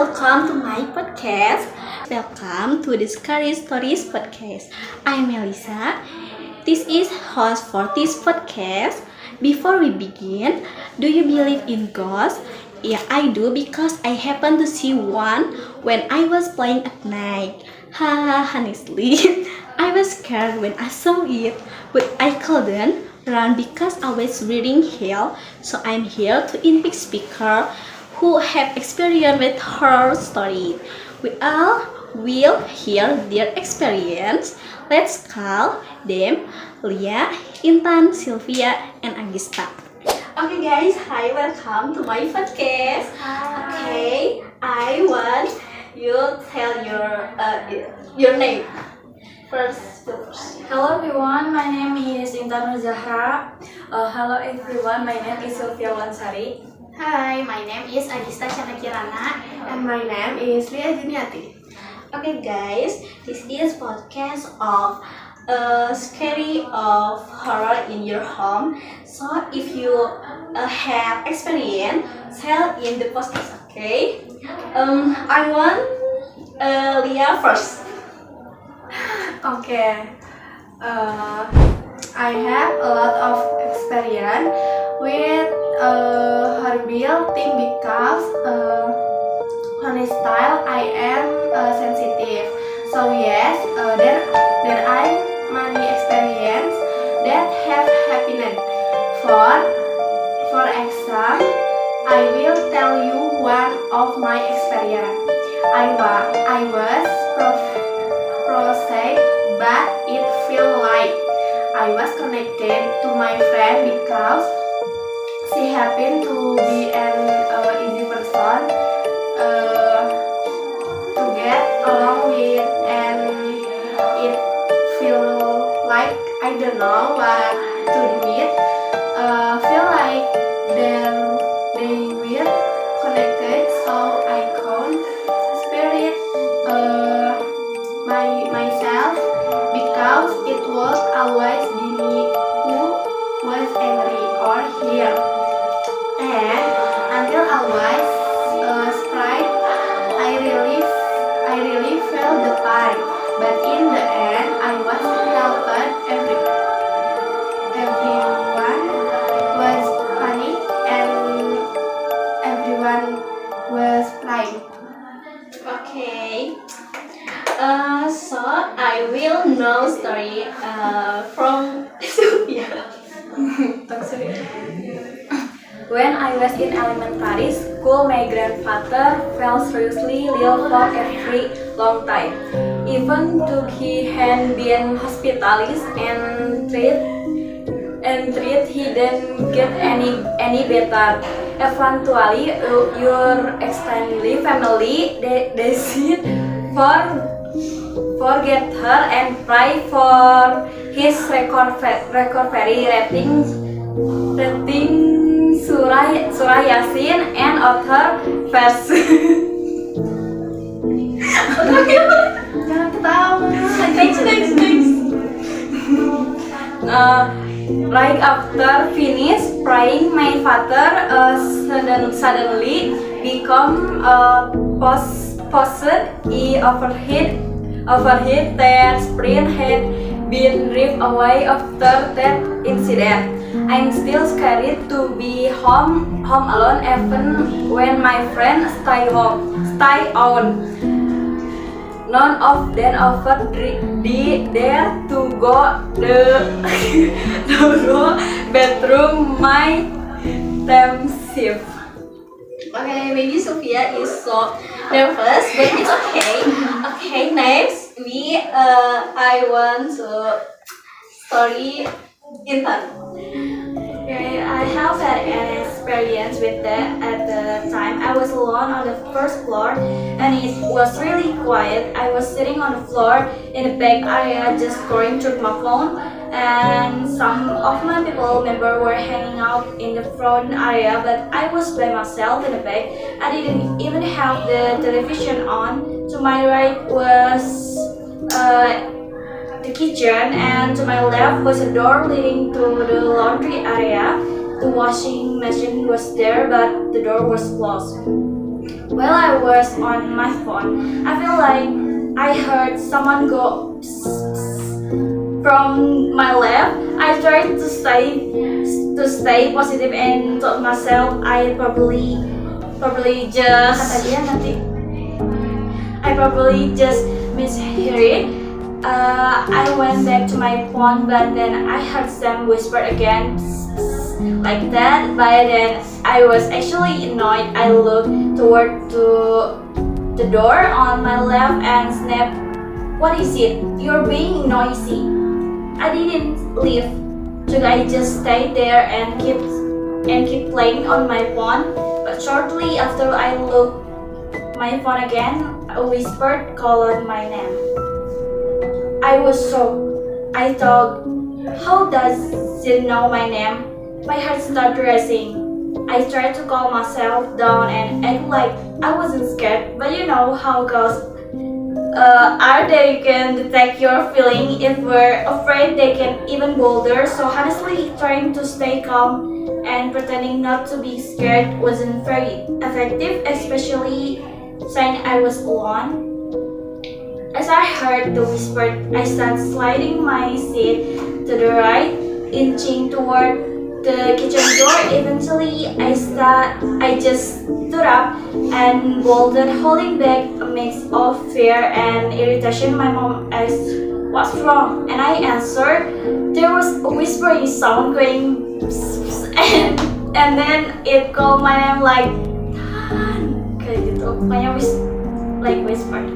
welcome to my podcast. Welcome to the Scary Stories podcast. I'm Melissa. This is host for this podcast. Before we begin, do you believe in ghosts? Yeah, I do because I happened to see one when I was playing at night. Honestly, I was scared when I saw it, but I couldn't run because I was reading hell. So I'm here to invite speaker who have experience with horror story. We all will hear their experience. Let's call them Lia, Intan, Sylvia, and Agista. Okay guys, hi, welcome to my podcast. Okay, I want you tell your name first. Hello everyone, my name is Intan Zahra. Hello everyone, my name is Sylvia Lansari. Hi, my name is Agista Chanakirana. And my name is Lia Juniati. Okay guys, this is podcast of scary of horror in your home. So if you have experience, tell in the podcast. Okay. I want Lia first. Okay. I have a lot of experience with horrible thing because style I am sensitive. So yes, there are many experience that have happened. For example, I will tell you one of my experience. I was processed, but it felt like I was connected to my friend because she happened to be an easy person to get along with, and it feel like I don't know what to do with. Feel like they were connected, so I can't spirit myself because it was always be me who was angry or here, and until I was sprite, I really felt the pain. But in the end, I was helped. Everyone was funny and everyone was playing. Okay. So I will know story from Sylvia. When I was in elementary school, my grandfather fell seriously ill for a very long time. Even though he had been hospitalized and treat, he didn't get any better. Eventually, your extended family decided forget her and pray for his recovery, reading Surah Yasin and other verses. Jangan ketawa. Next. Right after finish praying, my father suddenly become possessed. He overheard that sprint had been ripped away after that incident. I'm still scared to be home alone even when my friends stay on. None of them offered dare to go the bedroom my themselves. Okay, maybe Sophia is so nervous, but it's okay. Okay, next I want to story Intan. Okay, I have had an experience with that at the time. I was alone on the first floor and it was really quiet. I was sitting on the floor in the back area just scrolling through my phone, and some of my people members were hanging out in the front area, but I was by myself in the back. I didn't even have the television on. To my right was the kitchen, and to my left was a door leading to the laundry area. The washing machine was there, but the door was closed. While I was on my phone, I feel like I heard someone go psst, psst from my left. I tried to stay positive and told myself I probably just misheard it. I went back to my phone, but then I heard Sam whisper again, "Psst, psst," like that. By then, I was actually annoyed. I looked toward to the door on my left and snapped, "What is it? You're being noisy." I didn't leave. Should I just stay there and keep playing on my phone? But shortly after I looked my phone again, a whisper called my name. I was shocked. I thought, how does it know my name? My heart started racing. I tried to calm myself down and act like I wasn't scared, but you know how ghosts are. They can detect your feeling. If we're afraid, they can even bolder. So honestly, trying to stay calm and pretending not to be scared wasn't very effective, especially since I was alone. As I heard the whisper, I started sliding my seat to the right, inching toward the kitchen door. Eventually, I just stood up and bolted, holding back a mix of fear and irritation. My mom asked, "What's wrong?" And I answered, "There was a whispering sound going psst, psst," and then it called my name like Tan, kayak gitu. Pokoknya whispered.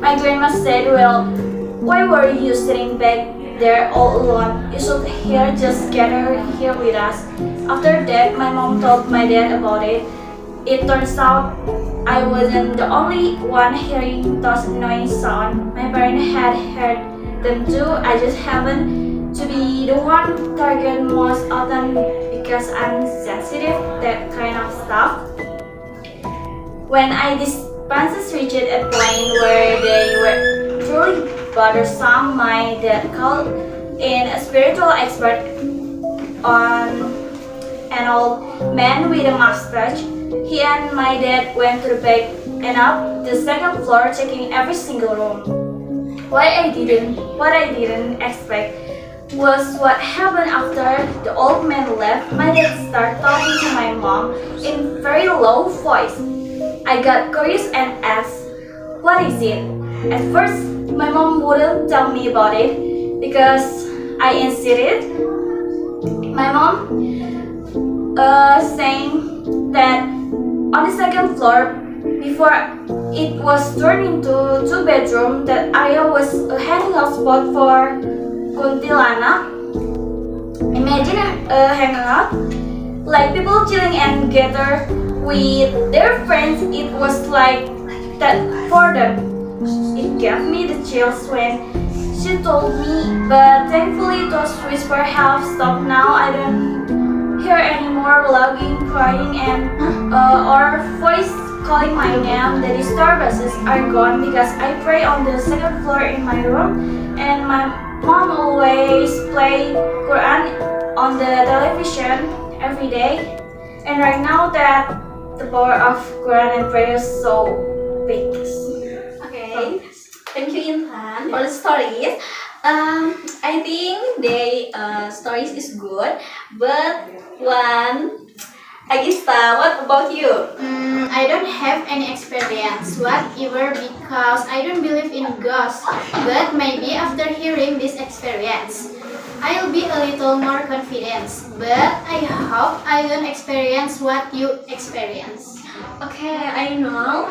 My grandma said, "Well, why were you sitting back there all alone? You should just gather here with us." After that, my mom told my dad about it. It turns out I wasn't the only one hearing those annoying sounds. My parents had heard them too. I just happened to be the one targeted most often because I'm sensitive to that kind of stuff. When Francis reached a point where they were truly bothersome, my dad called in a spiritual expert on an old man with a mustache. He and my dad went to the back and up the second floor, checking every single room. What I didn't expect was what happened after the old man left. My dad started talking to my mom in very low voice. I got curious and asked, "What is it?" At first, my mom wouldn't tell me about it because I insisted. My mom saying that on the second floor, before it was turned into two bedroom, that area was a hangout spot for kuntilanak. Imagine a hangout, like people chilling and gather with their friends. It was like that for them. It gave me the chills when she told me, but thankfully those whispers have stopped now. I don't hear any more logging, crying, and or voice calling my name. The disturbances are gone because I pray on the second floor in my room, and my mom always play Quran on the television every day. And right now that the power of Quran and prayer is so big. Okay, thank you Intan for the stories. I think the stories is good, but one, Agista, what about you? I don't have any experience whatever because I don't believe in ghosts. But maybe after hearing this experience, I'll be a little more confident. But I hope I don't experience what you experience. Okay, I know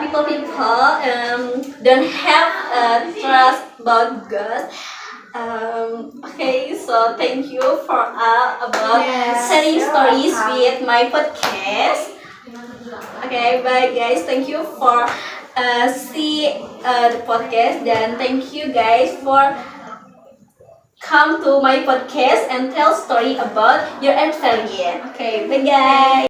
people don't have trust about ghosts. Okay, so thank you for about sharing stories with my podcast. Okay, bye guys. Thank you for see the podcast, dan thank you guys for come to my podcast and tell story about your experience. Okay, bye guys.